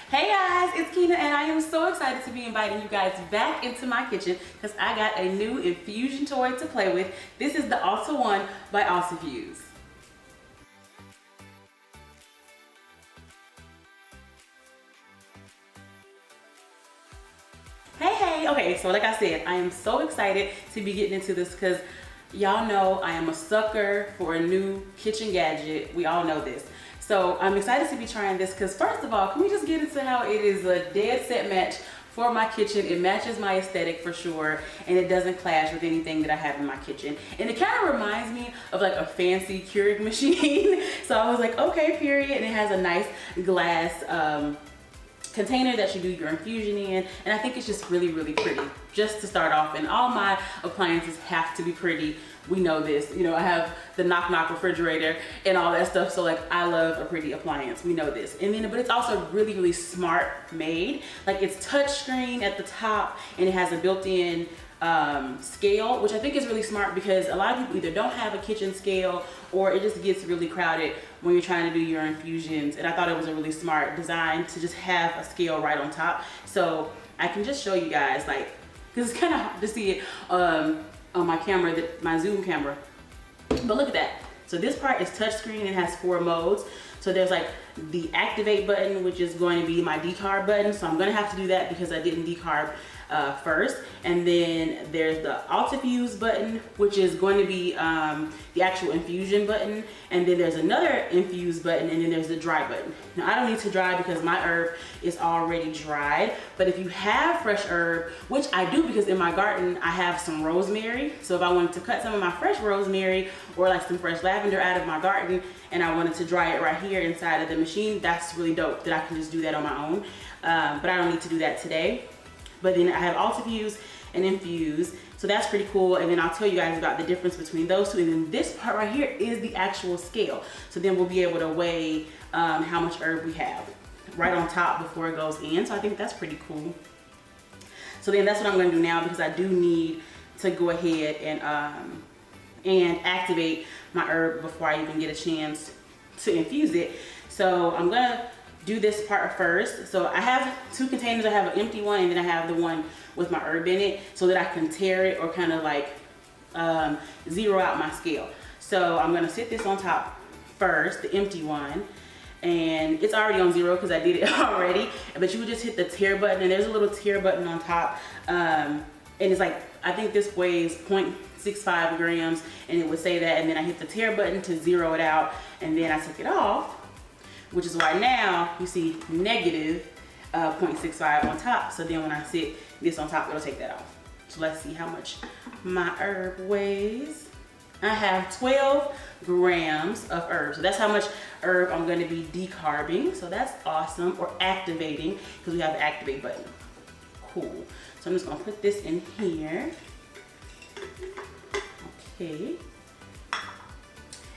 Hey guys, it's Keena and I am so excited to be inviting you guys back into my kitchen because I got a new infusion toy to play with. This is the ALTA1 by Infuse. Hey, okay, so like I said, I am so excited to be getting into this because y'all know I am a sucker for a new kitchen gadget. We all know this. So I'm excited to be trying this because first of all, can we just get into how it is a dead set match for my kitchen. It matches my aesthetic for sure, and it doesn't clash with anything that I have in my kitchen. And it kind of reminds me of like a fancy Keurig machine. So I was like, okay, period. And it has a nice glass container that you do your infusion in, and I think it's just really pretty just to start off. And all my appliances have to be pretty. We know this, you know, I have the knock refrigerator and all that stuff, so like I love a pretty appliance. We know this. And then but it's also really smart made. Like it's touch screen at the top, and it has a built-in scale, which I think is really smart because a lot of people either don't have a kitchen scale or it just gets really crowded when you're trying to do your infusions. And I thought it was a really smart design to just have a scale right on top, so I can just show you guys, like, because it's kind of hard to see it on my camera, my zoom camera, but look at that. So this part is touchscreen and has 4 modes. So there's like the activate button, which is going to be my decarb button, so I'm going to have to do that because I didn't decarb first. And then there's the Infuse button, which is going to be the actual infusion button. And then there's another infuse button, and then there's the dry button. Now I don't need to dry because my herb is already dried, but if you have fresh herb, which I do because in my garden I have some rosemary, so if I wanted to cut some of my fresh rosemary or like some fresh lavender out of my garden and I wanted to dry it right here inside of the machine, that's really dope that I can just do that on my own. But I don't need to do that today. But then I have Ultrafuse and Infuse, so that's pretty cool. And then I'll tell you guys about the difference between those two. And then this part right here is the actual scale. So then we'll be able to weigh how much herb we have right on top before it goes in. So I think that's pretty cool. So then that's what I'm going to do now, because I do need to go ahead and activate my herb before I even get a chance to infuse it. So I'm going to do this part first. So I have 2 containers. I have an empty one, and then I have the one with my herb in it, so that I can tear it or kind of like zero out my scale. So I'm gonna sit this on top first, the empty one, and it's already on 0 because I did it already. But you would just hit the tear button, and there's a little tear button on top, and it's like, I think this weighs 0.65 grams, and it would say that. And then I hit the tear button to zero it out, and then I took it off, which is why now you see negative 0.65 on top. So then when I sit this on top, it'll take that off. So let's see how much my herb weighs. I have 12 grams of herb. So that's how much herb I'm going to be decarbing. So that's awesome, or activating, because we have the activate button. Cool. So I'm just going to put this in here. Okay.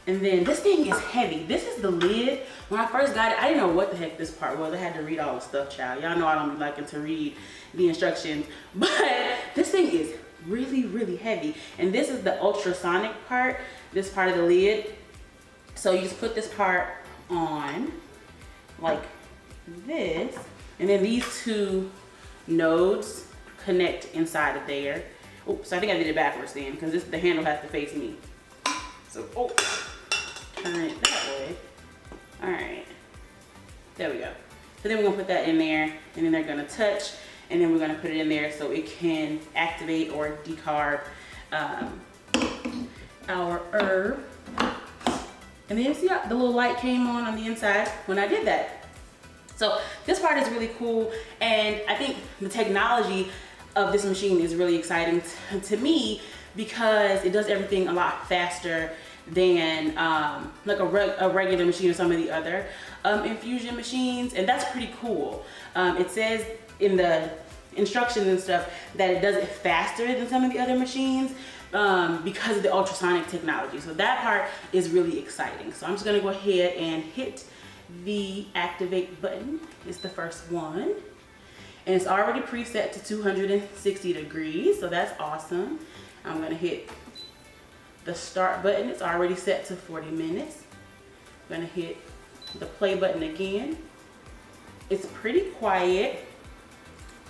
And then this thing is heavy. This is the lid. When I first got it, I didn't know what the heck this part was. I had to read all the stuff, child. Y'all know I don't be liking to read the instructions, but this thing is really heavy. And this is the ultrasonic part, this part of the lid. So you just put this part on like this, and then these 2 nodes connect inside of there. Oops, I think I did it backwards then, because the handle has to face me. So, turn it that way. All right, there we go. So then we're gonna put that in there, and then they're gonna touch, and then we're gonna put it in there so it can activate or decarb our herb. And then you see the little light came on the inside when I did that. So this part is really cool, and I think the technology of this machine is really exciting to me, because it does everything a lot faster than like a regular machine or some of the other infusion machines, and that's pretty cool. It says in the instructions and stuff that it does it faster than some of the other machines because of the ultrasonic technology. So that part is really exciting. So I'm just gonna go ahead and hit the activate button. It's the first one, and it's already preset to 260 degrees, so that's awesome. I'm gonna hit the start button. It's already set to 40 minutes. I'm gonna hit the play button again. It's pretty quiet.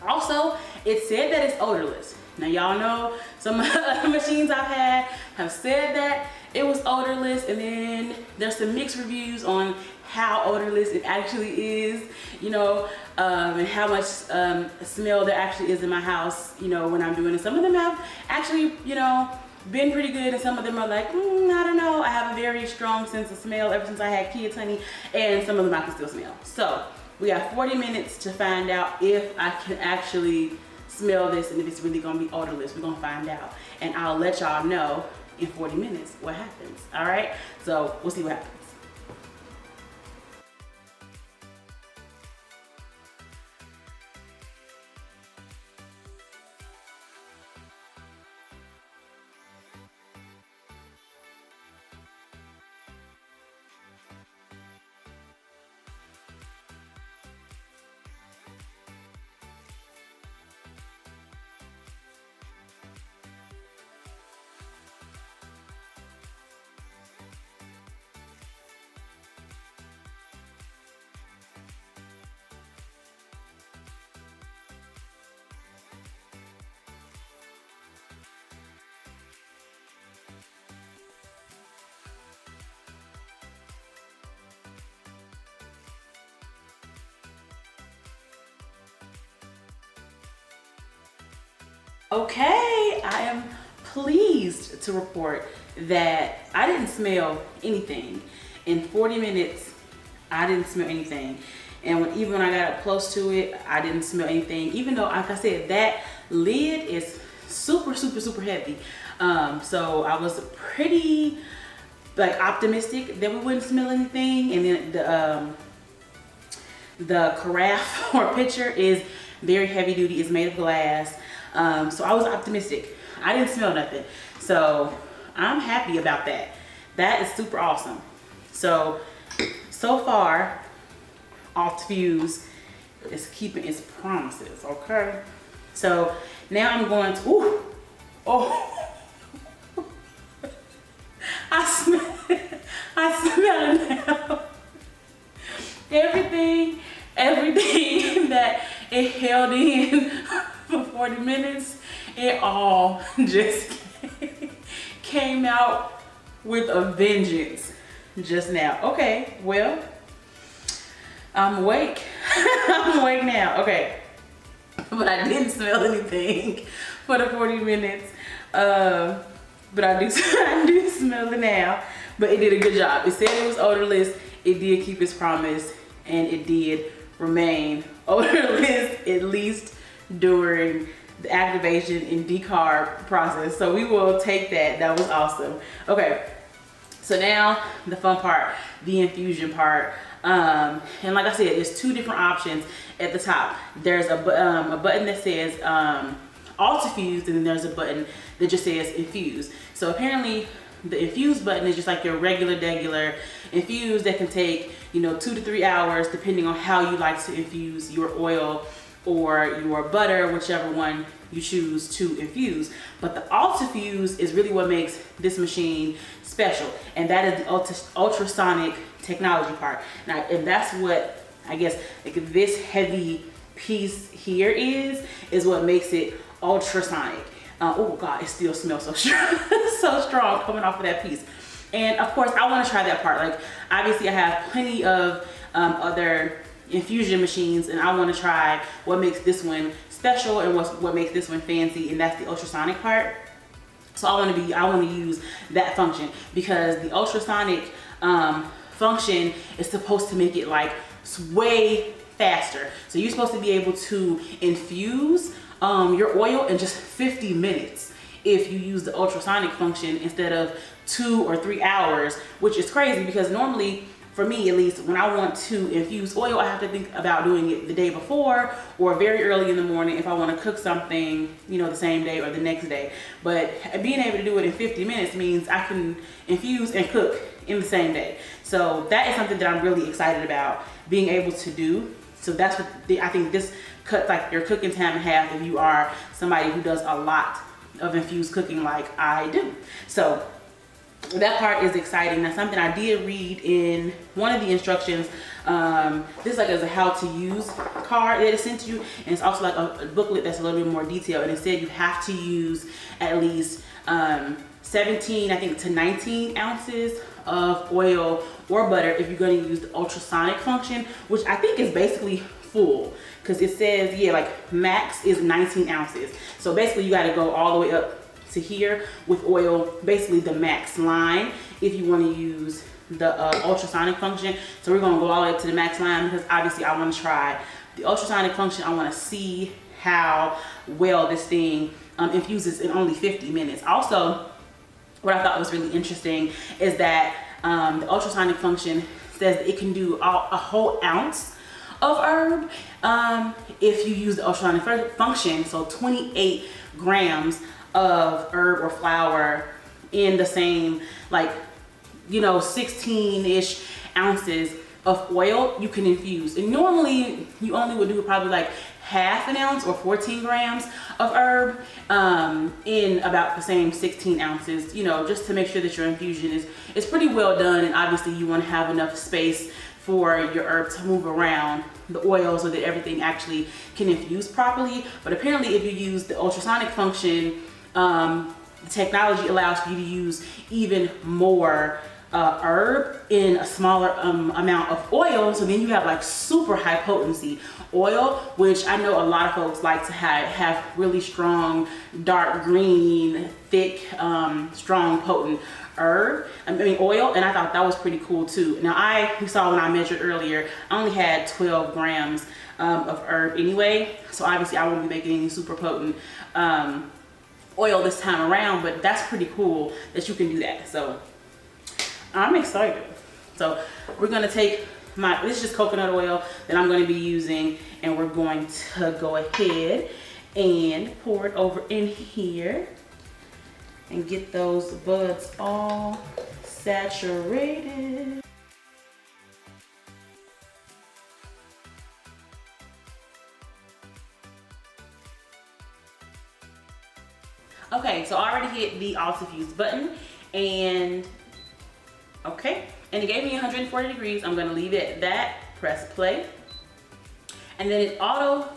Also, it said that it's odorless. Now y'all know some of the other machines I've had have said that it was odorless, and then there's some mixed reviews on how odorless it actually is, you know, and how much smell there actually is in my house, you know, when I'm doing it. Some of them have actually, you know, been pretty good, and some of them are like, I don't know. I have a very strong sense of smell ever since I had kids, honey, and some of them I can still smell. So we got 40 minutes to find out if I can actually smell this and if it's really gonna be odorless. We're gonna find out, and I'll let y'all know in 40 minutes what happens. All right, so we'll see what happens. Okay, I am pleased to report that I didn't smell anything. In 40 minutes, I didn't smell anything. And even when I got up close to it, I didn't smell anything. Even though, like I said, that lid is super, super, super heavy. So I was pretty like optimistic that we wouldn't smell anything. And then the carafe or pitcher is very heavy duty. It's made of glass. So I was optimistic. I didn't smell nothing. So I'm happy about that. That is super awesome. So far, Infuse is keeping its promises, okay? So now I'm going to, I smell it now. Everything that it held in for 40 minutes, it all just came out with a vengeance just now. Okay, well, I'm awake. I'm awake now. Okay, but I didn't smell anything for the 40 minutes. But I do smell it now. But it did a good job. It said it was odorless. It did keep its promise, and it did remain odorless, at least during the activation and decarb process. So we will take that. That was awesome. Okay, so now the fun part, the infusion part. And like I said, there's two different options at the top. There's a button that says ALTA1, and then there's a button that just says Infuse. So apparently the Infuse button is just like your regular infuse that can take, you know, 2 to 3 hours depending on how you like to infuse your oil or your butter, whichever one you choose to infuse. But the ALTA1 is really what makes this machine special, and that is the ultrasonic technology part. Now, and that's what I guess like this heavy piece here is what makes it ultrasonic. Oh God, it still smells so strong, so strong coming off of that piece. And of course, I want to try that part. Like, obviously, I have plenty of other infusion machines, and I want to try what makes this one special and what makes this one fancy, and that's the ultrasonic part. So I want to use that function, because the ultrasonic function is supposed to make it like way faster. So you're supposed to be able to infuse your oil in just 50 minutes if you use the ultrasonic function instead of 2 or 3 hours, which is crazy, because normally, for me at least, when I want to infuse oil, I have to think about doing it the day before or very early in the morning if I want to cook something, you know, the same day or the next day. But being able to do it in 50 minutes means I can infuse and cook in the same day. So that is something that I'm really excited about being able to do. So that's what I think this cuts like your cooking time in half if you are somebody who does a lot of infused cooking like I do. So that part is exciting. That's something I did read in one of the instructions. This like is a how to use card that is sent to you, and it's also like a booklet that's a little bit more detailed, and it said you have to use at least 17, I think, to 19 ounces of oil or butter if you're going to use the ultrasonic function, which I think is basically full, because it says, yeah, like max is 19 ounces. So basically you got to go all the way up to here with oil, basically the max line if you want to use the ultrasonic function. So we're going to go all the way up to the max line, because obviously I want to try the ultrasonic function. I want to see how well this thing infuses in only 50 minutes. Also, what I thought was really interesting is that the ultrasonic function says that it can do a whole ounce of herb if you use the ultrasonic function. So 28 grams of herb or flower in the same, like, you know, 16-ish ounces of oil you can infuse. And normally you only would do probably like half an ounce or 14 grams of herb in about the same 16 ounces, you know, just to make sure that your infusion is pretty well done. And obviously you want to have enough space for your herb to move around the oil so that everything actually can infuse properly. But apparently if you use the ultrasonic function, the technology allows for you to use even more herb in a smaller amount of oil. So then you have like super high potency oil, which I know a lot of folks like to have really strong, dark green, thick, strong, potent herb, oil. And I thought that was pretty cool too. Now you saw when I measured earlier, I only had 12 grams of herb anyway. So obviously I won't be making any super potent oil this time around, but that's pretty cool that you can do that. So I'm excited. So we're gonna take this is just coconut oil that I'm going to be using, and we're going to go ahead and pour it over in here and get those buds all saturated. Okay, so I already hit the Infuse button, and okay, and it gave me 140 degrees. I'm gonna leave it at that, press play. And then it auto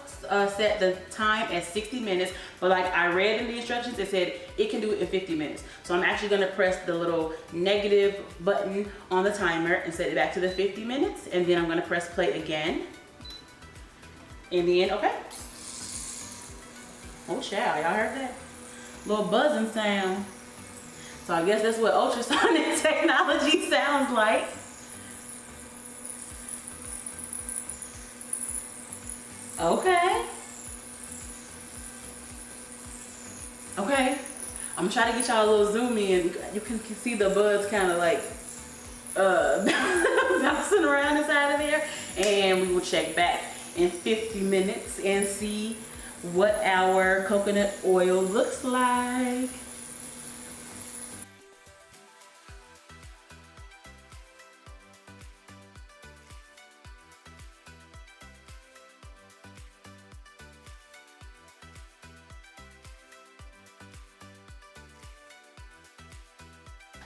set the time at 60 minutes, but like I read in the instructions, it said it can do it in 50 minutes. So I'm actually gonna press the little negative button on the timer and set it back to the 50 minutes. And then I'm gonna press play again. And then, okay. Oh child, y'all heard that? Little buzzing sound. So I guess that's what ultrasonic technology sounds like. Okay. Okay. I'm trying to get y'all a little zoom in. You can see the buds kind of like bouncing around inside of there. And we will check back in 50 minutes and see what our coconut oil looks like.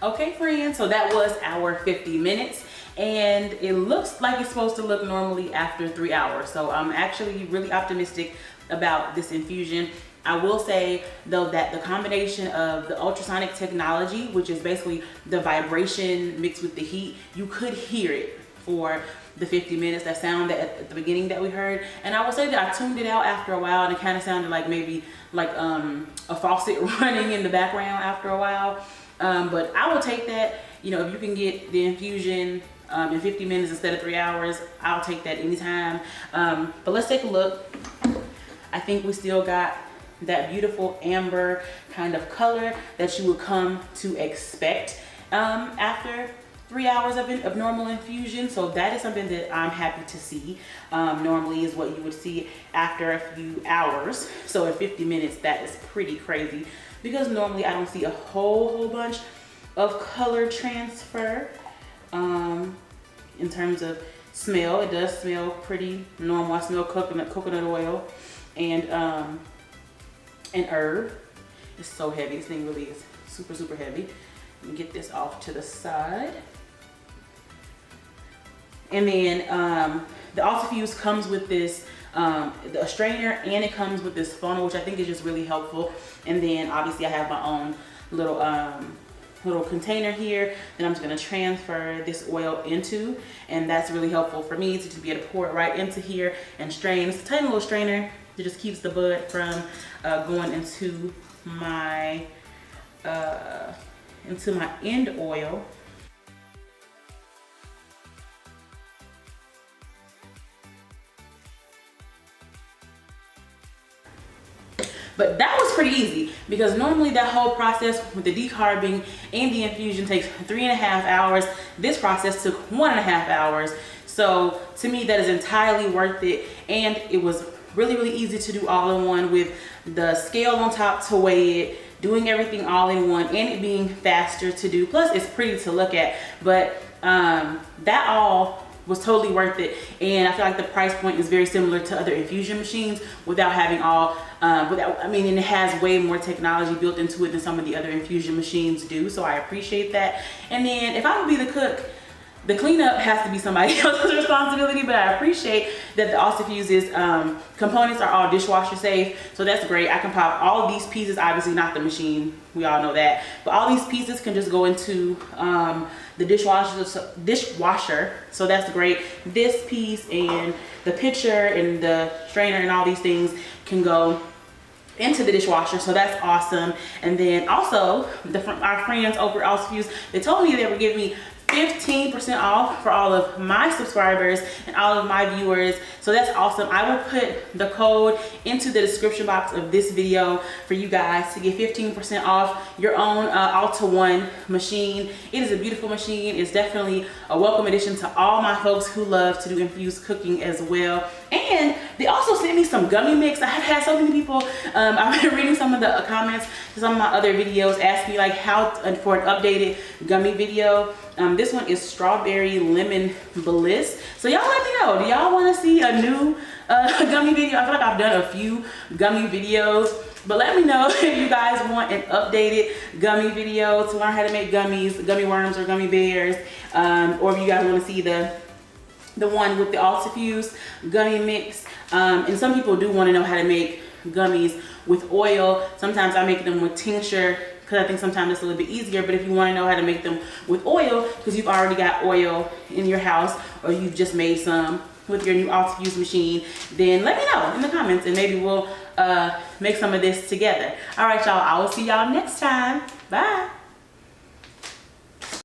Okay friends, so that was our 50 minutes, and it looks like it's supposed to look normally after 3 hours. So I'm actually really optimistic about this infusion. I will say though that the combination of the ultrasonic technology, which is basically the vibration mixed with the heat, you could hear it for the 50 minutes, that sound that at the beginning that we heard. And I will say that I tuned it out after a while, and it kind of sounded like maybe like a faucet running in the background after a while. But I will take that. You know, if you can get the infusion in 50 minutes instead of 3 hours, I'll take that anytime. But let's take a look. I think we still got that beautiful amber kind of color that you would come to expect after 3 hours of normal infusion. So that is something that I'm happy to see. Normally is what you would see after a few hours. So in 50 minutes, that is pretty crazy, because normally I don't see a whole bunch of color transfer. In terms of smell, it does smell pretty normal. I smell coconut oil and herb. It's so heavy. This thing really is super heavy. Let me get this off to the side. And then the ALTA1 comes with this the strainer, and it comes with this funnel, which I think is just really helpful. And then obviously I have my own little little container here that I'm just going to transfer this oil into, and that's really helpful for me to be able to pour it right into here and strain. It's a tiny little strainer that just keeps the bud from going into my end oil. But that was pretty easy, because normally that whole process with the decarbing and the infusion takes 3.5 hours. This process took 1.5 hours. So to me, that is entirely worth it. And it was really, really easy to do all in one, with the scale on top to weigh it, doing everything all in one, and it being faster to do. Plus it's pretty to look at, but that all was totally worth it. And I feel like the price point is very similar to other infusion machines without having all and it has way more technology built into it than some of the other infusion machines do, so I appreciate that. And then if I would be the cook, the cleanup has to be somebody else's responsibility, but I appreciate that the ALTA1's components are all dishwasher safe, so that's great. I can pop all of these pieces, obviously not the machine, we all know that, but all these pieces can just go into the dishwasher, so that's great. This piece and the pitcher and the strainer and all these things can go into the dishwasher, so that's awesome. And then also our friends over at ALTA1, they told me they were giving me 15% off for all of my subscribers and all of my viewers, so that's awesome. I will put the code into the description box of this video for you guys to get 15% off your own ALTA1 machine. It is a beautiful machine. It's definitely a welcome addition to all my folks who love to do infused cooking as well. And they also sent me some gummy mix. I have had so many people, I've been reading some of the comments to some of my other videos, asking me like how for an updated gummy video. This one is strawberry lemon bliss. So y'all let me know, do y'all want to see a new gummy video? I feel like I've done a few gummy videos, but let me know if you guys want an updated gummy video to learn how to make gummies, gummy worms or gummy bears, or if you guys want to see the one with the ALTA1 gummy mix. And some people do want to know how to make gummies with oil. Sometimes I make them with tincture, because I think sometimes it's a little bit easier. But if you want to know how to make them with oil, because you've already got oil in your house, or you've just made some with your new ALTA1 machine, then let me know in the comments, and maybe we'll make some of this together. All right, y'all, I will see y'all next time. Bye.